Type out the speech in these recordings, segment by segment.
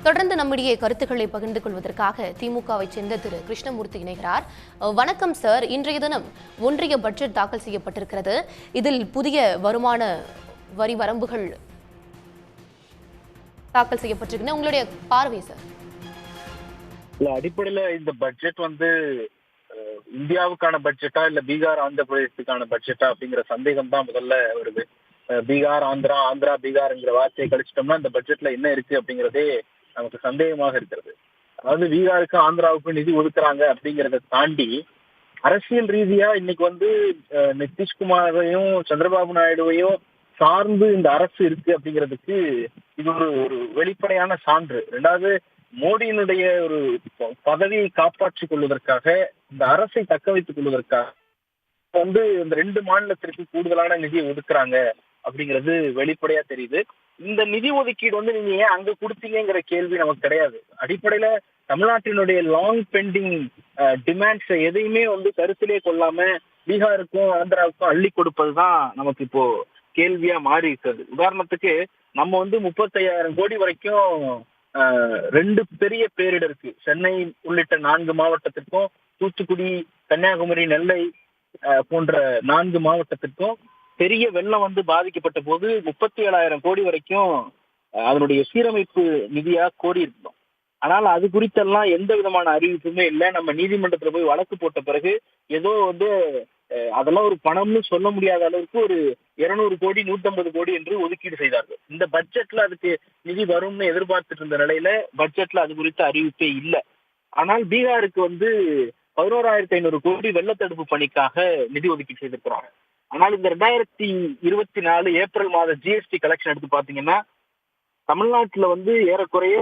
தொடர்ந்து நம்முடைய கருத்துக்களை பகிர்ந்து கொள்வதற்காக திமுகவை சேர்ந்த திரு கிருஷ்ணமூர்த்தி இணைகிறார். வணக்கம் சார். இன்றைய தினம் ஒன்றிய பட்ஜெட் தாக்கல் செய்யப்பட்டிருக்கிறது. இதில் புதிய வருமான வரி வரம்புகள் தாக்கல் செய்யப்பட்டிருக்கின்றன. உங்களுடைய பார்வை சார்? அடிப்படையில இந்த பட்ஜெட் இந்தியாவுக்கான பட்ஜெட்டா இல்ல பீகார் ஆந்திர பிரதேசத்துக்கான பட்ஜெட்டா அப்படிங்கிற சந்தேகம் தான் முதல்ல வருது. பீகார் ஆந்திரா, ஆந்திரா பீகார்ங்கிற வார்த்தையை கழிச்சிட்டோம்னா இந்த பட்ஜெட்ல என்ன இருக்கு அப்படிங்கிறதே நமக்கு சந்தேகமாக இருக்கிறது. அதாவது பீகாருக்கு ஆந்திராவுக்கு நிதி ஒதுக்குறாங்க அப்படிங்கிறத தாண்டி அரசியல் ரீதியா இன்னைக்கு நிதிஷ்குமாரையும் சந்திரபாபு நாயுடுவையும் சார்ந்து இந்த அரசு இருக்கு அப்படிங்கிறதுக்கு இது ஒரு வெளிப்படையான சான்று. ரெண்டாவது, மோடியினுடைய ஒரு பதவியை காப்பாற்றிக் கொள்வதற்காக, இந்த அரசை தக்க வைத்துக் கொள்வதற்காக இந்த 2 மாநிலத்திற்கு கூடுதலான நிதியை ஒதுக்குறாங்க அப்படிங்கிறது வெளிப்படையா தெரியுது. இந்த நிதி ஒதுக்கீடு நீங்க ஏன் அங்க கொடுத்தீங்கிற கேள்வி நமக்கு கிடையாது. அடிப்படையில தமிழ்நாட்டினுடைய லாங் பெண்டிங் டிமாண்ட்ஸ் எதையுமே கருத்திலே கொள்ளாம பீகாருக்கும் ஆந்திராவுக்கும் அள்ளி கொடுப்பதுதான் நமக்கு இப்போ கேள்வியா மாறி இருக்கிறது. உதாரணத்துக்கு நம்ம 35,000 கோடி வரைக்கும் 2 பெரிய பேரிடருக்கு, சென்னை உள்ளிட்ட 4 மாவட்டத்திற்கும், தூத்துக்குடி, கன்னியாகுமரி, நெல்லை போன்ற 4 மாவட்டத்திற்கும் பெரிய வெள்ளம் பாதிக்கப்பட்ட போது 37,000 கோடி வரைக்கும் அதனுடைய சீரமைப்பு நிதியா கோரி இருந்தோம். ஆனால் அது குறித்தெல்லாம் எந்த விதமான அறிவிப்புமே இல்லை. நம்ம நீதிமன்றத்துல போய் வழக்கு போட்ட பிறகு ஏதோ அதெல்லாம் ஒரு பணம்னு சொல்ல முடியாத அளவுக்கு ஒரு 200 கோடி 150 கோடி என்று ஒதுக்கீடு செய்தார்கள். இந்த பட்ஜெட்ல அதுக்கு நிதி வரும்னு எதிர்பார்த்துட்டு இருந்த நிலையில பட்ஜெட்ல அது குறித்த அறிவிப்பே இல்லை. ஆனால் பீகாருக்கு 11,500 கோடி வெள்ள தடுப்பு பணிக்காக நிதி ஒதுக்கீடு செய்திருக்கிறாங்க. ஆனால் இந்த 2024 ஏப்ரல் மாத ஜிஎஸ்டி கலெக்ஷன் எடுத்து பாத்தீங்கன்னா தமிழ்நாட்டுல ஏறக்குறைய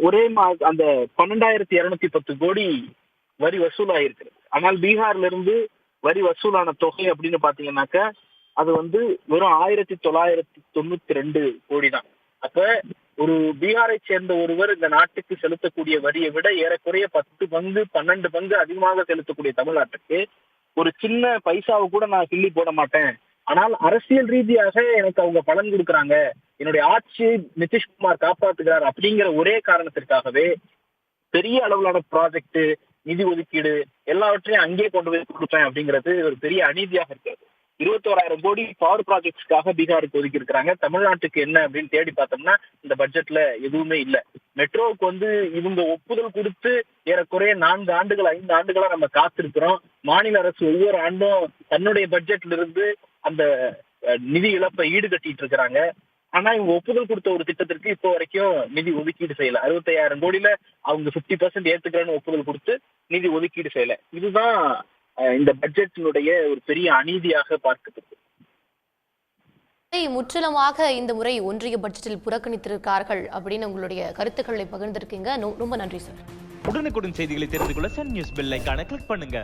ஒரே அந்த 12,210 கோடி வரி வசூலாயிருக்கிறது. ஆனால் பீகார்ல இருந்து வரி வசூலான தொகை அப்படின்னு பாத்தீங்கன்னாக்க அது வெறும் 1,992 கோடி தான். அப்ப ஒரு பீகாரை சேர்ந்த ஒருவர் இந்த நாட்டுக்கு செலுத்தக்கூடிய வரியை விட ஏறக்குறைய 10 பங்கு 12 பங்கு அதிகமாக செலுத்தக்கூடிய தமிழ்நாட்டுக்கு ஒரு சின்ன பைசாவை கூட நான் கிள்ளி போட மாட்டேன், ஆனால் அரசியல் ரீதியாக எனக்கு அவங்க பலன் கொடுக்குறாங்க, என்னுடைய ஆட்சியை நிதிஷ்குமார் காப்பாத்துக்கிறார் அப்படிங்கிற ஒரே காரணத்திற்காகவே பெரிய அளவிலான ப்ராஜெக்ட், நிதி ஒதுக்கீடு எல்லாவற்றையும் அங்கே கொண்டு போய் கொடுப்பேன் அப்படிங்கிறது ஒரு பெரிய அநீதியாக இருக்கிறது. 21,000 கோடி பவர் ப்ராஜெக்ட்ஸ்க்காக பீகாருக்கு ஒதுக்கி இருக்கிறாங்க. தமிழ்நாட்டுக்கு என்ன அப்படின்னு தேடி பார்த்தோம்னா இந்த பட்ஜெட்ல எதுவுமே இல்லை. மெட்ரோவுக்கு இவங்க ஒப்புதல் கொடுத்து ஏறக்குறைய 4 ஆண்டுகள் 5 ஆண்டுகளா நம்ம காத்திருக்கிறோம். மாநில அரசு ஒவ்வொரு ஆண்டும் தன்னுடைய பட்ஜெட்ல இருந்து அந்த நிதி இழப்பை ஈடுகட்டிட்டு இருக்கிறாங்க. ஆனா இவங்க ஒப்புதல் கொடுத்த ஒரு திட்டத்திற்கு இப்போ வரைக்கும் நிதி ஒதுக்கீடு செய்யல. 65,000 கோடியில அவங்க 50% ஏத்துக்கிறேன்னு ஒப்புதல் கொடுத்து நிதி ஒதுக்கீடு செய்யல. இதுதான் இந்த பட்ஜெட்டினுடைய ஒரு பெரிய அநீதியாக பார்க்கப்படுது. முற்றிலுமாக இந்த முறை ஒன்றிய பட்ஜெட்டில் புறக்கணித்திருக்கார்கள் அப்படின்னு உங்களுடைய கருத்துக்களை பகிர்ந்திருக்கீங்க. ரொம்ப நன்றி சார். உடனுக்குடன் செய்திகளை தெரிந்து கொள்ள சன் நியூஸ் பெல் ஐகானை கிளிக் பண்ணுங்க.